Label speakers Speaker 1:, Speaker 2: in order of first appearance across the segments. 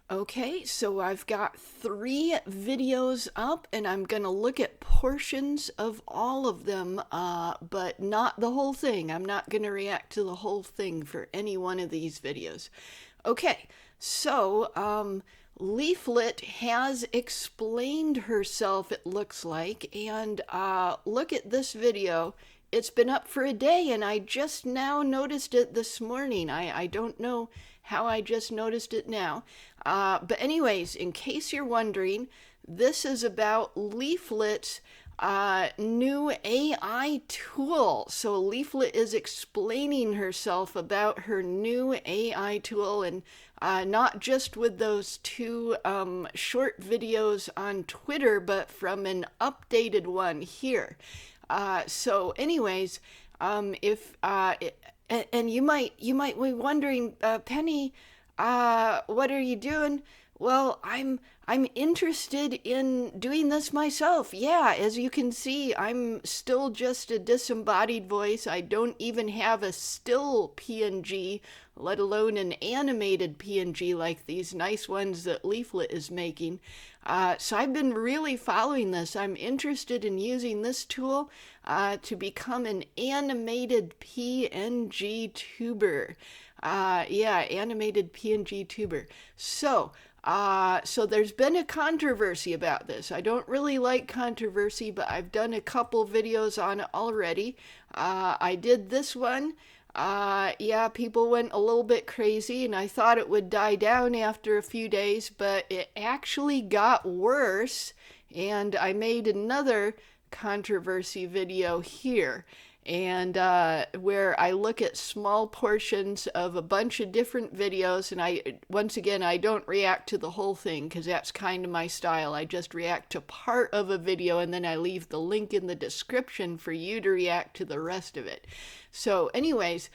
Speaker 1: Okay, so I've got 3 videos up and I'm going to look at portions of all of them, but not the whole thing. I'm not going to react to the whole thing for any one of these videos. Okay, so Leaflit has explained herself, it looks like, and look at this video. It's been up for a day and I just now noticed it this morning. I don't know how I just noticed it now. But anyways, in case you're wondering, this is about Leaflit's new AI tool. So Leaflit is explaining herself about her new AI tool, and not just with those 2 short videos on Twitter, but from an updated one here. So anyways, if and you might be wondering, Penny, what are you doing? Well, I'm interested in doing this myself. Yeah, as you can see, I'm still just a disembodied voice. I don't even have a still PNG, let alone an animated PNG like these nice ones that Leaflit is making. So I've been really following this. I'm interested in using this tool to become an animated PNG-tuber. Yeah, animated PNG-tuber. So there's been a controversy about this. I don't really like controversy, but I've done a couple videos on it already. I did this one. Yeah, people went a little bit crazy, and I thought it would die down after a few days, but it actually got worse, and I made another controversy video here, and where I look at small portions of a bunch of different videos. And once again, I don't react to the whole thing because that's kind of my style. I just react to part of a video and then I leave the link in the description for you to react to the rest of it. So anyways,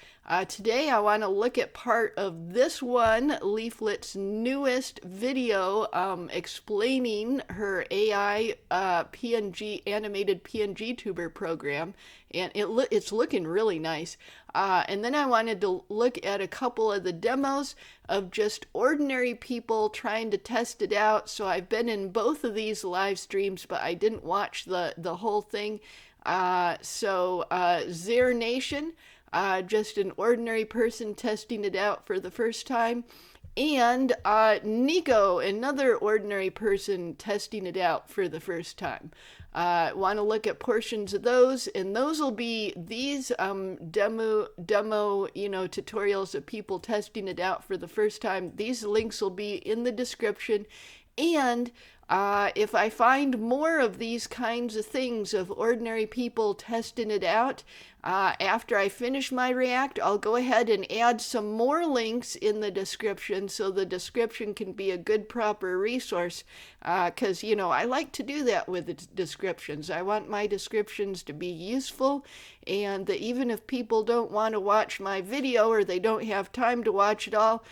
Speaker 1: today I want to look at part of this one, Leaflit's newest video, explaining her AI PNG animated PNG tuber program, and it's looking really nice. And then I wanted to look at a couple of the demos of just ordinary people trying to test it out. So I've been in both of these live streams, but I didn't watch the whole thing. Zeirnation, just an ordinary person testing it out for the first time, and Neko, another ordinary person testing it out for the first time. Want to look at portions of those, and those will be these demo tutorials of people testing it out for the first time. These links will be in the description. And if I find more of these kinds of things of ordinary people testing it out, after I finish my react, I'll go ahead and add some more links in the description so the description can be a good proper resource, because I like to do that with the descriptions. I want my descriptions to be useful, and that even if people don't want to watch my video or they don't have time to watch it all,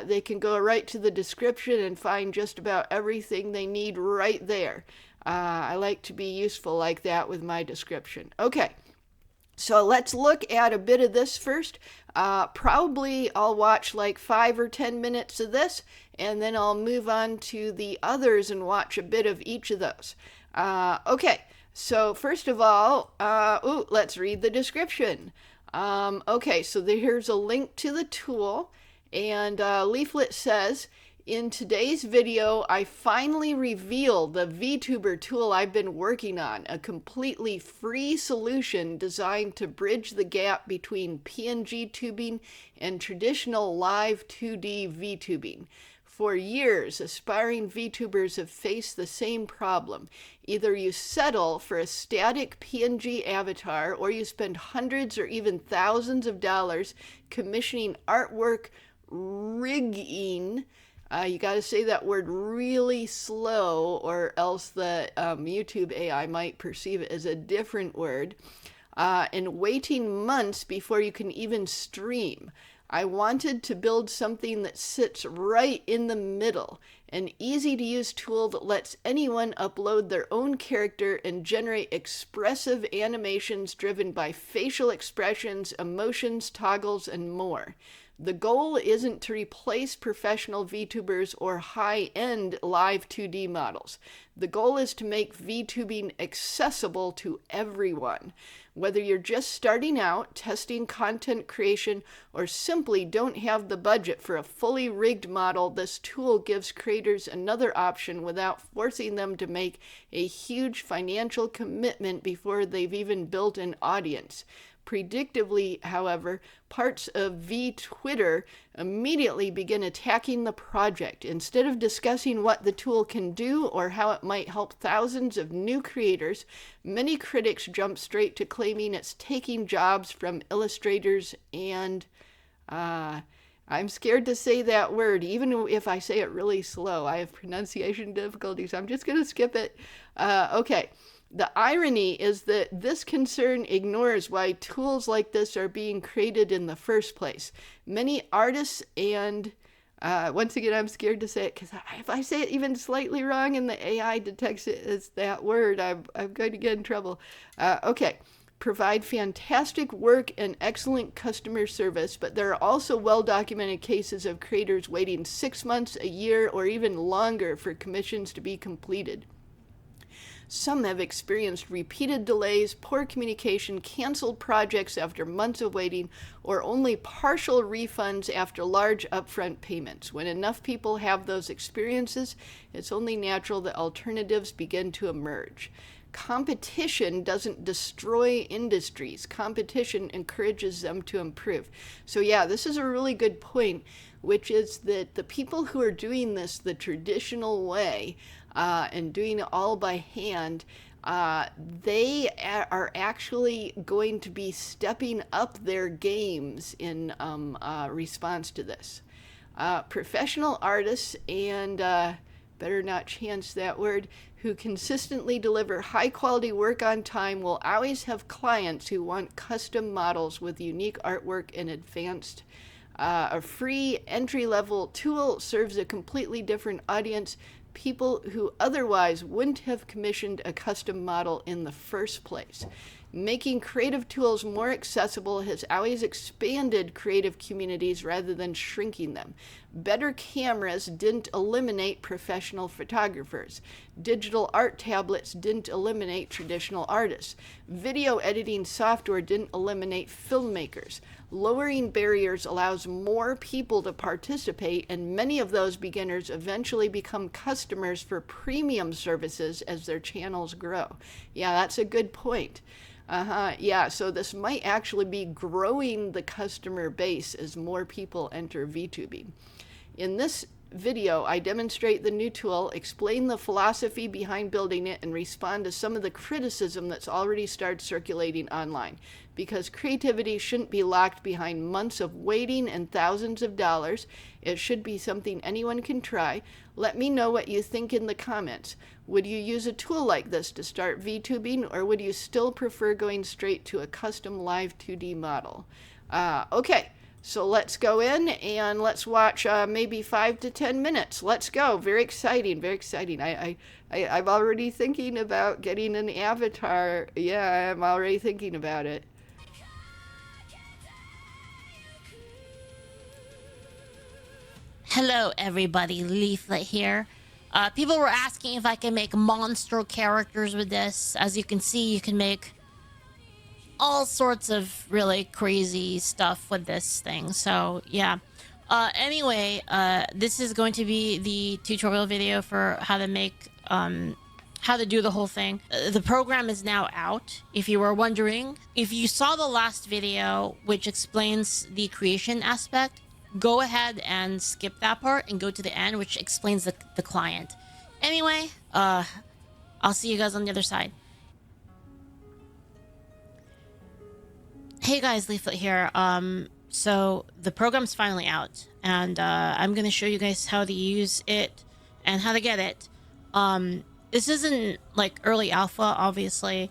Speaker 1: they can go right to the description and find just about everything they need right there. I like to be useful like that with my description. Okay. So let's look at a bit of this first. Probably I'll watch like 5 or 10 minutes of this, and then I'll move on to the others and watch a bit of each of those. Okay, so first of all, let's read the description. Okay, so here's a link to the tool, and Leaflit says, in today's video, I finally reveal the VTuber tool I've been working on, a completely free solution designed to bridge the gap between PNG tubing and traditional live 2D VTubing. For years, aspiring VTubers have faced the same problem. Either you settle for a static PNG avatar, or you spend hundreds or even thousands of dollars commissioning artwork rigging. You got to say that word really slow, or else the YouTube AI might perceive it as a different word, and waiting months before you can even stream. I wanted to build something that sits right in the middle, an easy-to-use tool that lets anyone upload their own character and generate expressive animations driven by facial expressions, emotions, toggles, and more. The goal isn't to replace professional VTubers or high-end live 2D models. The goal is to make VTubing accessible to everyone. Whether you're just starting out, testing content creation, or simply don't have the budget for a fully rigged model, this tool gives creators another option without forcing them to make a huge financial commitment before they've even built an audience. Predictably, however, parts of VTwitter immediately begin attacking the project. Instead of discussing what the tool can do or how it might help thousands of new creators, many critics jump straight to claiming it's taking jobs from illustrators and I'm scared to say that word, even if I say it really slow. I have pronunciation difficulties. I'm just going to skip it. Okay. The irony is that this concern ignores why tools like this are being created in the first place. Many artists and, once again, I'm scared to say it because if I say it even slightly wrong and the AI detects it as that word, I'm going to get in trouble. Okay. Provide fantastic work and excellent customer service, but there are also well-documented cases of creators waiting 6 months, a year, or even longer for commissions to be completed. Some have experienced repeated delays, poor communication, canceled projects after months of waiting, or only partial refunds after large upfront payments. When enough people have those experiences, it's only natural that alternatives begin to emerge. Competition doesn't destroy industries. Competition encourages them to improve. So yeah, this is a really good point, which is that the people who are doing this the traditional way and doing it all by hand, they are actually going to be stepping up their games in response to this. Professional artists and better not chance that word, who consistently deliver high quality work on time will always have clients who want custom models with unique artwork and advanced. A free entry-level tool serves a completely different audience, people who otherwise wouldn't have commissioned a custom model in the first place. Making creative tools more accessible has always expanded creative communities rather than shrinking them. Better cameras didn't eliminate professional photographers. Digital art tablets didn't eliminate traditional artists. Video editing software didn't eliminate filmmakers. Lowering barriers allows more people to participate, and many of those beginners eventually become customers for premium services as their channels grow. Yeah, that's a good point. Yeah, so this might actually be growing the customer base as more people enter VTubing. In this video, I demonstrate the new tool, explain the philosophy behind building it, and respond to some of the criticism that's already started circulating online. Because creativity shouldn't be locked behind months of waiting and thousands of dollars. It should be something anyone can try. Let me know what you think in the comments. Would you use a tool like this to start VTubing, or would you still prefer going straight to a custom live 2D model? Okay. So let's go in and let's watch maybe 5 to 10 minutes. Let's go. Very exciting. Very exciting. I'm already thinking about getting an avatar. Yeah, I'm already thinking about it.
Speaker 2: Hello everybody, Leaflit here. People were asking if I can make monster characters with this. As you can see, you can make all sorts of really crazy stuff with this thing. So yeah. Anyway, this is going to be the tutorial video for how to make how to do the whole thing. The program is now out, if you were wondering. If you saw the last video, which explains the creation aspect, go ahead and skip that part and go to the end, which explains the client. Anyway, I'll see you guys on the other side. Hey guys, Leaflit here. So the program's finally out, and I'm gonna show you guys how to use it and how to get it. This isn't like early alpha, obviously.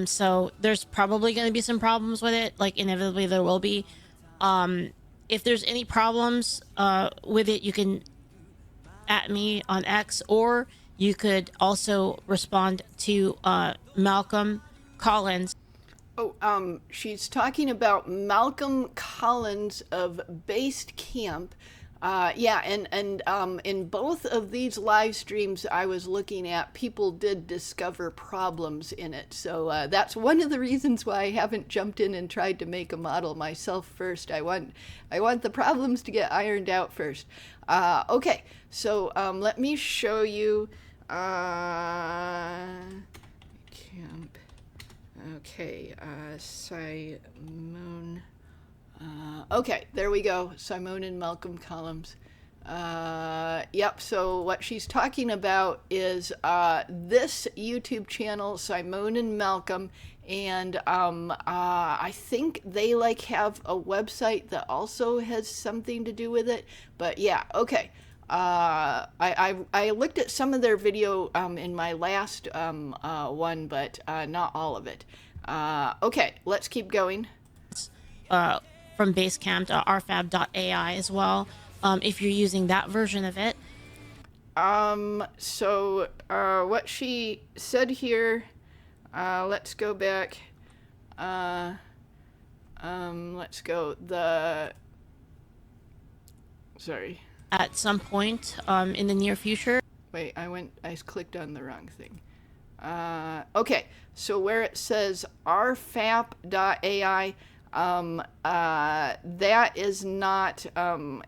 Speaker 2: So there's probably gonna be some problems with it, like inevitably there will be. If there's any problems with it, you can at me on X, or you could also respond to Malcolm Collins.
Speaker 1: Oh, she's talking about Malcolm Collins of Based Camp. Yeah, and in both of these live streams I was looking at, people did discover problems in it. So that's one of the reasons why I haven't jumped in and tried to make a model myself first. I want the problems to get ironed out first. Okay, so let me show you camp. Okay, Simone. Okay, there we go. Simone and Malcolm Collins. Yep, so what she's talking about is this YouTube channel, Simone and Malcolm, and I think they like have a website that also has something to do with it. But yeah, okay. I looked at some of their video in my last one, but not all of it. Okay, let's keep going.
Speaker 2: From Basecamp to rfab.ai as well, if you're using that version of it.
Speaker 1: So what she said here, let's go back. Let's go. Sorry.
Speaker 2: At some point in the near future.
Speaker 1: Wait, I clicked on the wrong thing. Okay, so where it says rfab.ai, that is not,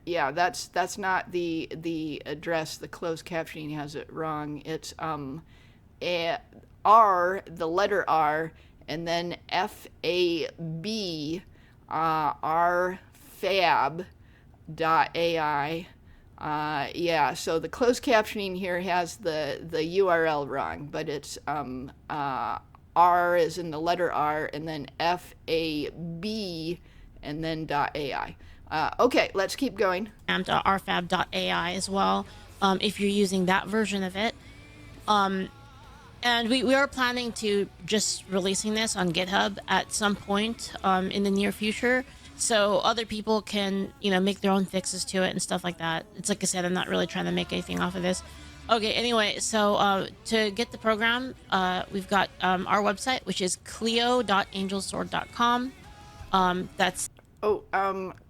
Speaker 1: yeah, that's not the address. The closed captioning has it wrong. It's R, the letter R, and then FAB, rfab.ai. Yeah, so the closed captioning here has the URL wrong, but it's R is in the letter R, and then FAB, and then .ai. Okay, let's keep going.
Speaker 2: And rfab.ai as well, if you're using that version of it. And we are planning to just releasing this on GitHub at some point in the near future, so other people can, make their own fixes to it and stuff like that. It's like I said, I'm not really trying to make anything off of this. Okay, anyway, so to get the program, we've got our website, which is clio.angelsword.com. That's...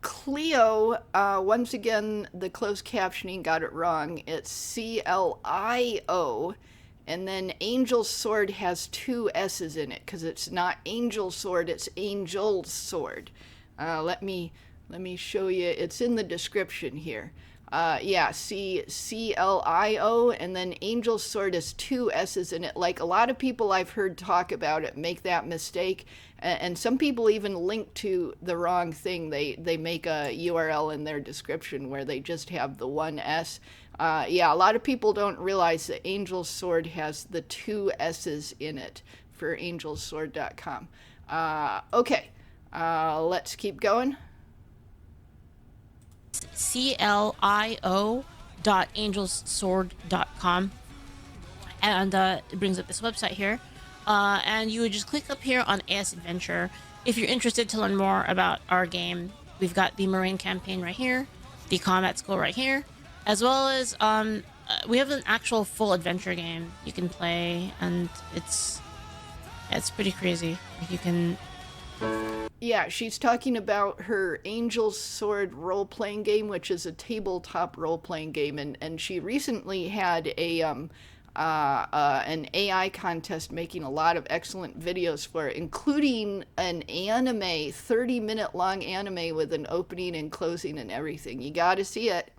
Speaker 1: Clio, once again, the closed captioning got it wrong. It's CLIO, and then Angel Sword has two S's in it, because it's not Angel Sword, it's Angel's Sword. Let me show you. It's in the description here. Yeah, CLIO, and then Angel's Sword has two S's in it. Like a lot of people I've heard talk about it make that mistake, and some people even link to the wrong thing. They make a URL in their description where they just have the one S. Yeah, a lot of people don't realize that Angel's Sword has the two S's in it for angelsword.com. Okay. Let's keep going.
Speaker 2: CLIO.angelsword.com, and it brings up this website here, and you would just click up here on AS Adventure if you're interested to learn more about our game. We've got the Marine campaign right here, the combat school right here, as well as we have an actual full adventure game you can play, and it's pretty crazy. You can...
Speaker 1: Yeah, she's talking about her Angel's Sword role-playing game, which is a tabletop role-playing game, and she recently had an AI contest making a lot of excellent videos for it, including an anime, 30-minute long anime with an opening and closing and everything. You gotta see it.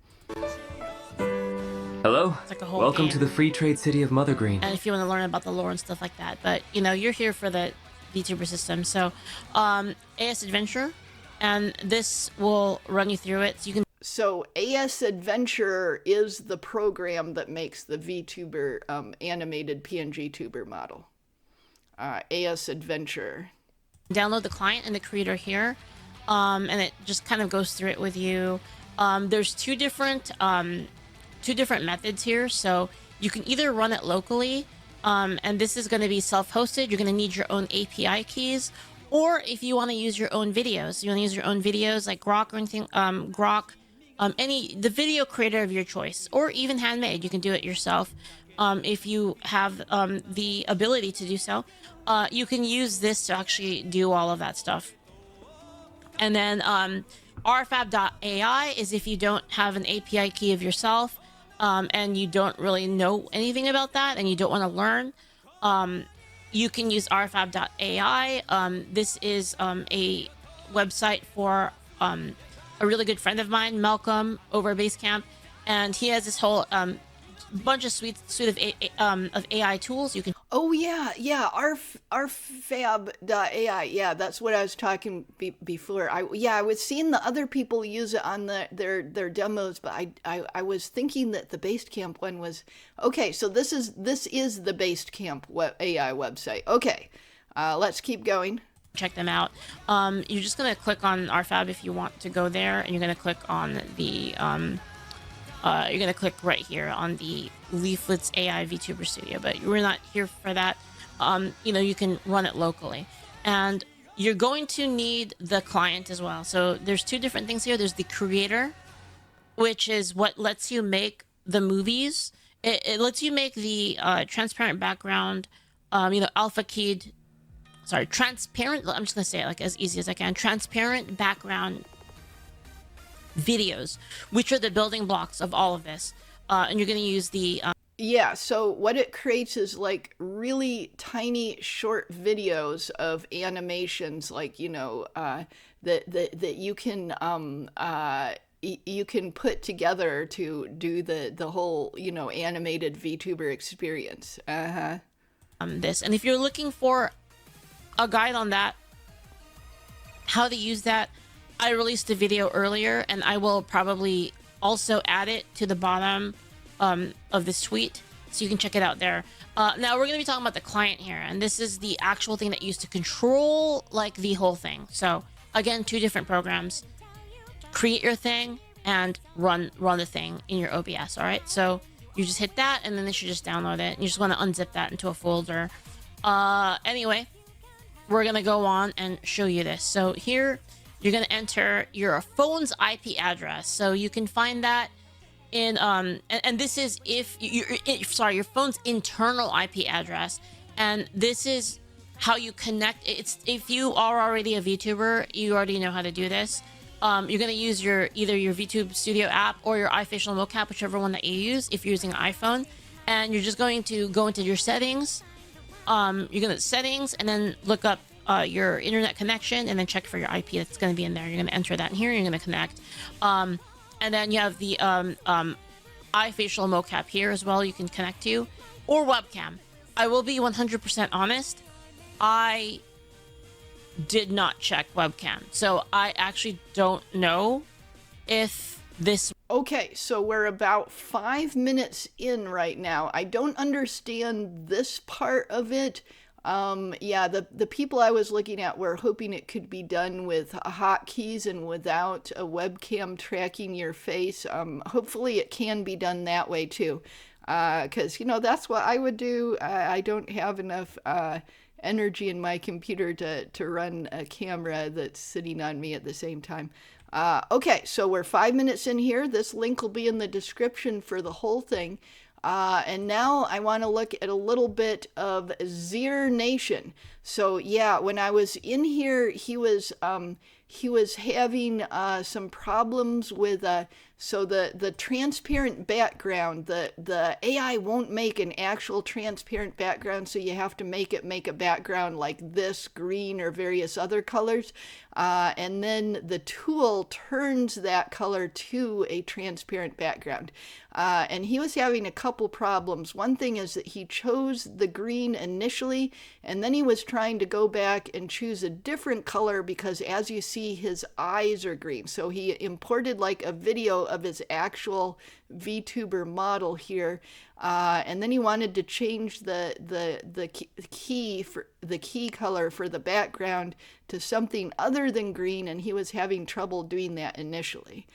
Speaker 3: Hello,
Speaker 2: It's like a whole
Speaker 3: welcome
Speaker 2: game.
Speaker 3: to the free trade city of Mother Green.
Speaker 2: And if you want to learn about the lore and stuff like that, but you're here for the VTuber system. So AS Adventure, and this will run you through it, so you can...
Speaker 1: So AS Adventure is the program that makes the VTuber animated PNG-tuber model. AS Adventure.
Speaker 2: Download the client and the creator here, and it just kind of goes through it with you. There's two different methods here, so you can either run it locally, and this is going to be self-hosted. You're going to need your own API keys, or if you want to use your own videos, like Grok or anything, Grok, the video creator of your choice, or even handmade. You can do it yourself if you have the ability to do so. You can use this to actually do all of that stuff. And then rfab.ai is if you don't have an API key of yourself and you don't really know anything about that and you don't want to learn. You can use rfab.ai. This is a website for a really good friend of mine, Malcolm, over at Basecamp, and he has this whole bunch of suite of AI tools you can.
Speaker 1: Oh yeah, rfab.ai. Yeah, that's what I was talking before. I was seeing the other people use it on their demos, but I was thinking that the Basecamp one was okay. So this is the Basecamp AI website. Okay, let's keep going.
Speaker 2: Check them out. You're just gonna click on rfab if you want to go there, and you're gonna click on the you're gonna click right here on the Leaflit's AI VTuber Studio, but we're not here for that. You can run it locally, and you're going to need the client as well. So there's two different things here. There's the creator, which is what lets you make the movies. It lets you make the transparent background, alpha keyed. Sorry, transparent. I'm just gonna say it like as easy as I can. Transparent background videos, which are the building blocks of all of this. And you're gonna use the
Speaker 1: yeah, so what it creates is like really tiny short videos of animations, like that you can you can put together to do the whole animated VTuber experience.
Speaker 2: This, and if you're looking for a guide on that, how to use that, I released a video earlier, and I will probably also add it to the bottom of this tweet, so you can check it out there. Now we're going to be talking about the client here, and this is the actual thing that you use to control like the whole thing. So again, two different programs: create your thing and run the thing in your OBS. All right, so you just hit that, and then they should just download it. And you just want to unzip that into a folder. Anyway, we're gonna go on and show you this. So here you're gonna enter your phone's IP address. So you can find that in and this is if your phone's internal IP address, and this is how you connect. It's if you are already a VTuber, you already know how to do this. You're gonna use either your VTube Studio app or your iFacial mocap, whichever one that you use if you're using an iPhone, and you're just going to go into your settings. You're gonna settings and then look up your internet connection and then check for your IP that's going to be in there. You're going to enter that in here. You're going to connect, and then you have the iFacial mocap here as well. You can connect to, or webcam. I will be 100% honest. I did not check webcam, so I actually don't know if this.
Speaker 1: Okay, so we're about 5 minutes in right now. I don't understand this part of it. The people I was looking at were hoping it could be done with hotkeys and without a webcam tracking your face. Hopefully it can be done that way too. Because, that's what I would do. I don't have enough energy in my computer to run a camera that's sitting on me at the same time. Okay, so we're 5 minutes in here. This link will be in the description for the whole thing. And now I want to look at a little bit of Zeirnation. So yeah, when I was in here, he was having some problems with so the transparent background. The AI won't make an actual transparent background, so you have to make a background like this, green or various other colors. And then the tool turns that color to a transparent background. And he was having a couple problems. One thing is that he chose the green initially, and then he was trying to go back and choose a different color because, as you see, his eyes are green. So he imported like a video of his actual VTuber model here, and then he wanted to change the key color for the background to something other than green, and he was having trouble doing that initially.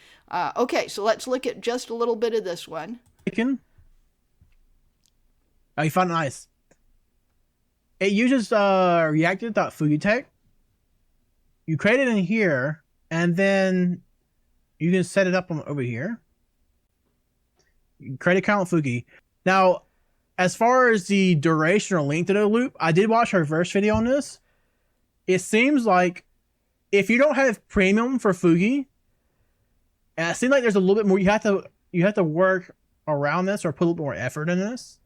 Speaker 1: Okay, so let's look at just a little bit of this one.
Speaker 4: Oh, you found nice. It uses reactive.fujitech. You create it in here, and then You can set it up over here. Create account Fugi. Now, as far as the duration or length of the loop, I did watch her first video on this. It seems like if you don't have premium for Fugi, and it seems like there's a little bit more you have to work around this or put a little more effort in this.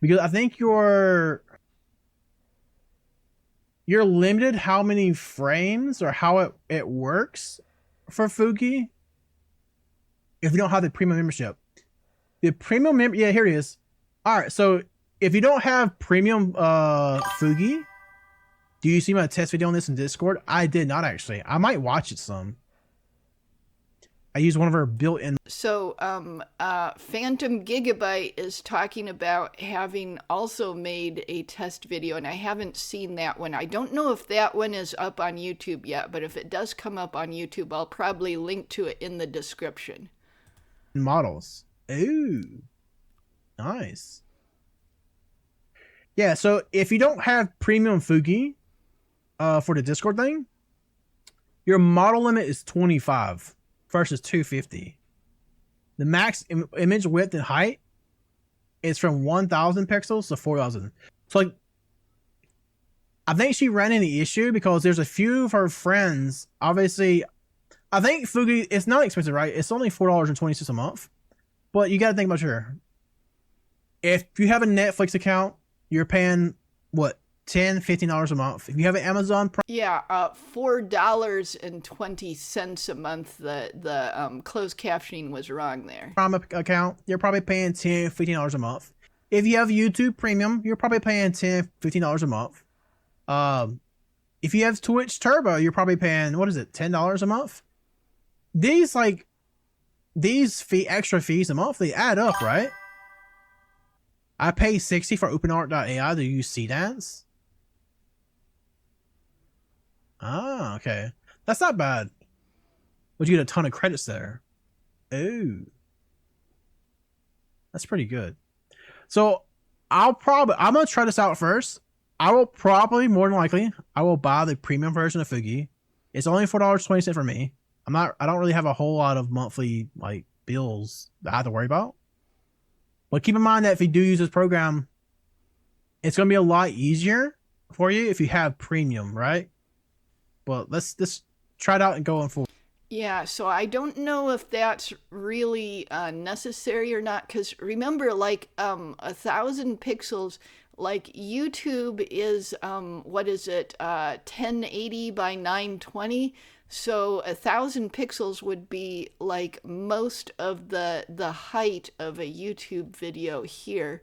Speaker 4: Because I think you're limited how many frames or how it works for Fugi if you don't have the premium membership. The premium yeah, here it is. Alright, so if you don't have premium Fugi, do you see my test video on this in Discord? I did not actually. I might watch it some. I use one of our built-in.
Speaker 1: So, Phantom Gigabyte is talking about having also made a test video, and I haven't seen that one. I don't know if that one is up on YouTube yet, but if it does come up on YouTube, I'll probably link to it in the description.
Speaker 4: Models. Ooh, nice. Yeah, so if you don't have premium Fugi for the Discord thing, your model limit is 25 versus 250. The max image width and height is from 1,000 pixels to 4,000. So like, I think she ran into the issue because there's a few of her friends. Obviously, I think Fugi, it's not expensive, right? It's only $4.20 a month. But you got to think about your. If you have a Netflix account, you're paying what, $10, $15 a month. If you have an Amazon Prime,
Speaker 1: yeah, $4.20 a month. The closed captioning was wrong there.
Speaker 4: Prime account, you're probably paying $10, $15 a month. If you have YouTube Premium, you're probably paying $10, $15 a month. If you have Twitch Turbo, you're probably paying, what is it, $10 a month? These extra fees a month, they add up, right? I pay $60 for OpenArt.ai to use Seedance. Ah, okay. That's not bad. But you get a ton of credits there. Ooh. That's pretty good. So I'm gonna try this out first. I will probably, more than likely, I will buy the premium version of Fugi. It's only $4.20 for me. I don't really have a whole lot of monthly like bills that I have to worry about. But keep in mind that if you do use this program, it's gonna be a lot easier for you if you have premium, right? But let's try it out and go on forward.
Speaker 1: Yeah, so I don't know if that's really necessary or not, because remember, like 1,000 pixels, like YouTube is what is it, 1080 by 920. So 1,000 pixels would be like most of the height of a YouTube video here.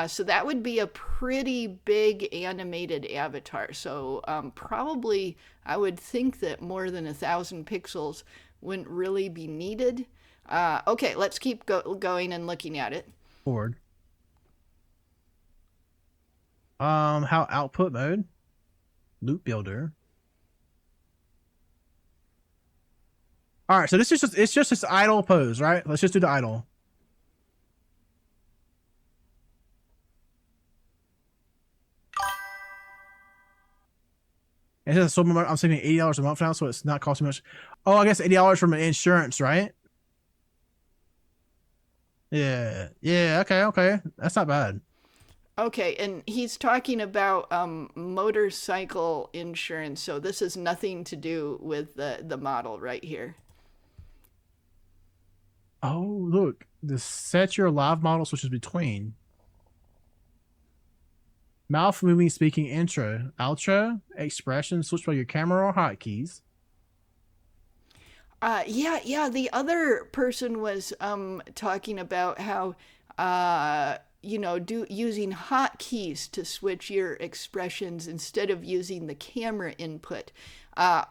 Speaker 1: So that would be a pretty big animated avatar. So probably I would think that more than 1,000 pixels wouldn't really be needed. Okay, let's keep going and looking at it.
Speaker 4: Forward. How output mode, loop builder. All right, so this is just this idle pose, right? Let's just do the idle. It's just I'm saving $80 a month now, so it's not costing much. Oh, I guess $80 from an insurance, right? Yeah, okay, that's not bad.
Speaker 1: Okay, and he's talking about motorcycle insurance, so this has nothing to do with the model right here.
Speaker 4: Oh, look, the set your live model switches between mouth moving, speaking, intro, outro, expression, switch by your camera or hotkeys.
Speaker 1: Yeah. The other person was talking about how using hotkeys to switch your expressions instead of using the camera input.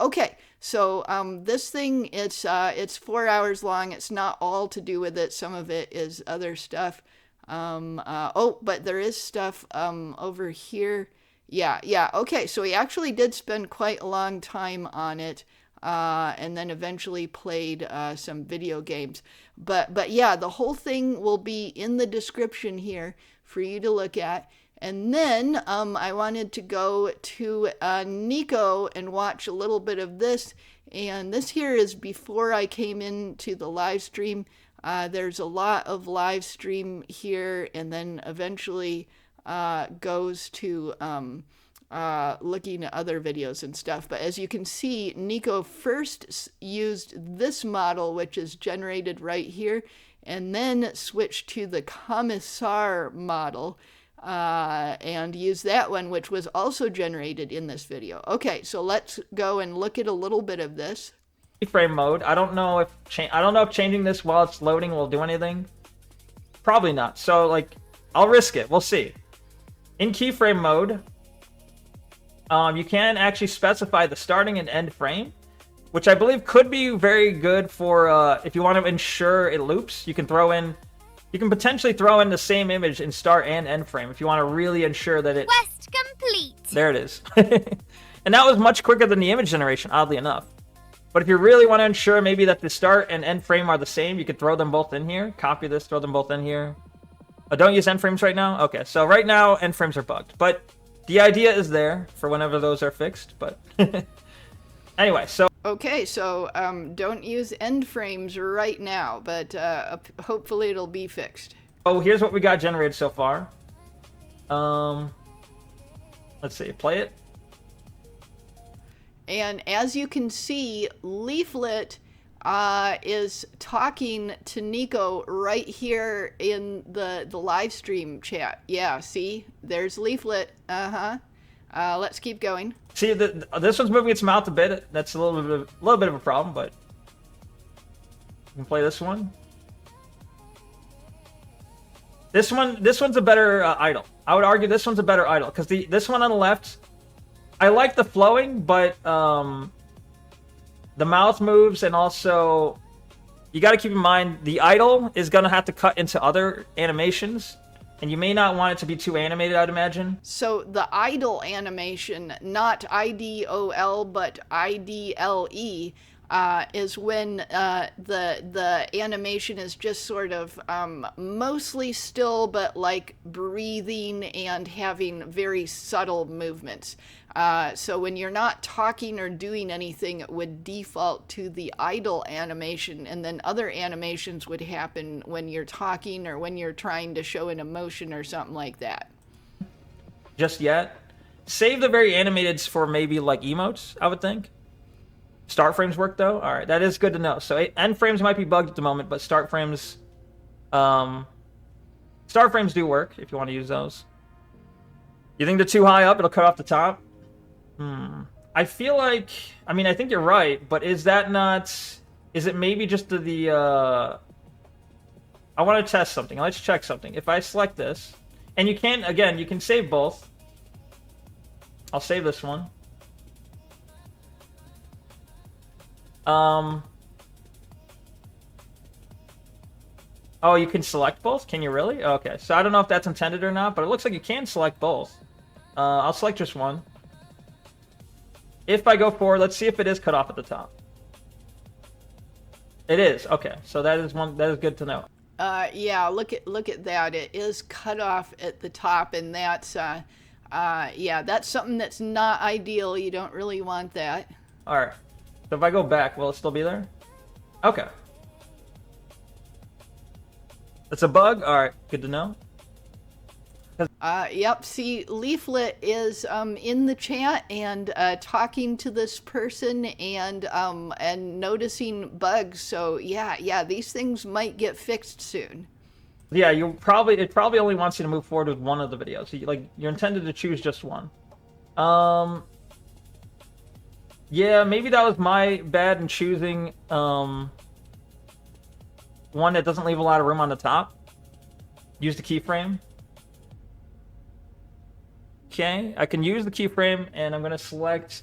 Speaker 1: Okay, so this thing, it's 4 hours long. It's not all to do with it. Some of it is other stuff. But there is stuff over here. Yeah. Okay, so he actually did spend quite a long time on it. And then eventually played some video games. But yeah, the whole thing will be in the description here for you to look at. And then I wanted to go to Neko and watch a little bit of this. And this here is before I came into the live stream. There's a lot of live stream here, and then eventually goes to looking at other videos and stuff. But as you can see, Neko first used this model, which is generated right here, and then switched to the Commissar model and used that one, which was also generated in this video. Okay, so let's go and look at a little bit of this.
Speaker 5: Keyframe mode. I don't know if changing this while it's loading will do anything. Probably not. So like, I'll risk it. We'll see. In keyframe mode, you can actually specify the starting and end frame, which I believe could be very good for if you want to ensure it loops. You can potentially throw in the same image in start and end frame if you want to really ensure that it.
Speaker 6: Quest complete.
Speaker 5: There it is. And that was much quicker than the image generation, oddly enough. But if you really want to ensure maybe that the start and end frame are the same, you could throw them both in here. Copy this, throw them both in here. Don't use end frames right now? Okay, so right now end frames are bugged. But the idea is there for whenever those are fixed. But anyway, so.
Speaker 1: Okay, so don't use end frames right now, but hopefully it'll be fixed.
Speaker 5: Oh, here's what we got generated so far. Let's see, play it.
Speaker 1: And as you can see, Leaflit is talking to Neko right here in the live stream chat. Yeah, see? There's Leaflit. Let's keep going.
Speaker 5: See, this one's moving its mouth a bit. That's a little bit of a problem, but you can play this one. This one's a better idle. I would argue this one's a better idle because this one on the left, I like the flowing, but the mouth moves, and also you got to keep in mind the idle is gonna have to cut into other animations. And you may not want it to be too animated, I'd imagine.
Speaker 1: So the idle animation, not IDOL, but IDLE, is when the animation is just sort of mostly still, but like breathing and having very subtle movements. So when you're not talking or doing anything, it would default to the idle animation, and then other animations would happen when you're talking or when you're trying to show an emotion or something like that.
Speaker 5: Just yet. Save the very animateds for maybe like emotes, I would think. Start frames work though? Alright, that is good to know. So end frames might be bugged at the moment, but start frames do work if you want to use those. You think they're too high up, it'll cut off the top? I feel like, I mean, I think you're right, but is that not, is it maybe just I want to test something. Let's check something. If I select this, and you can, again, you can save both. I'll save this one. Oh, you can select both? Can you really? Okay, so I don't know if that's intended or not, but it looks like you can select both. I'll select just one. If I go forward, let's see if it is cut off at the top. It is. Okay, so that is good to know.
Speaker 1: Yeah, look at that. It is cut off at the top, and that's yeah, that's something that's not ideal. You don't really want that.
Speaker 5: All right. So if I go back, will it still be there? Okay. That's a bug? All right, good to know.
Speaker 1: Yep, see, Leaflit is in the chat and talking to this person and noticing bugs. So yeah, these things might get fixed soon.
Speaker 5: Yeah, it probably only wants you to move forward with one of the videos. So you're intended to choose just one. Yeah, maybe that was my bad in choosing one that doesn't leave a lot of room on the top. Use the keyframe. Okay, I can use the keyframe, and I'm gonna select.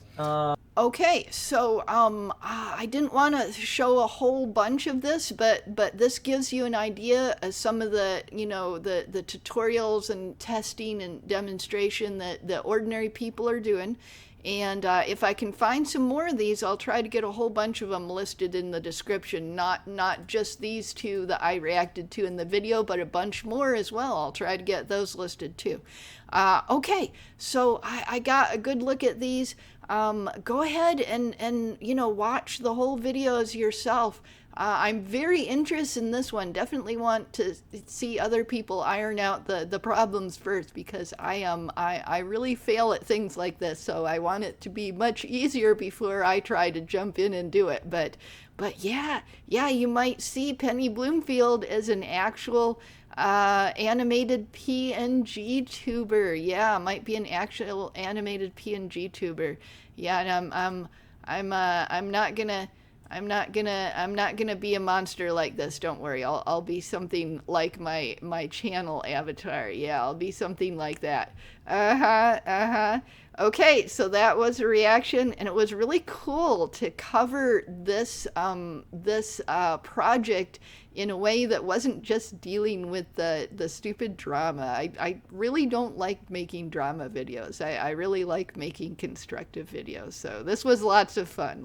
Speaker 1: Okay, so I didn't want to show a whole bunch of this, but this gives you an idea of some of the the tutorials and testing and demonstration that ordinary people are doing. And if I can find some more of these, I'll try to get a whole bunch of them listed in the description. Not just these two that I reacted to in the video, but a bunch more as well. I'll try to get those listed too. Okay, so I got a good look at these. Go ahead and watch the whole videos yourself. I'm very interested in this one. Definitely want to see other people iron out the problems first, because I really fail at things like this. So I want it to be much easier before I try to jump in and do it. But yeah, you might see Penny Bloomfield as an actual animated PNG-tuber. Yeah, might be an actual animated PNG-tuber. Yeah, and I'm not gonna be a monster like this. Don't worry. I'll be something like my channel avatar. Yeah, I'll be something like that. Okay, so that was a reaction, and it was really cool to cover this project in a way that wasn't just dealing with the stupid drama. I really don't like making drama videos. I really like making constructive videos. So this was lots of fun.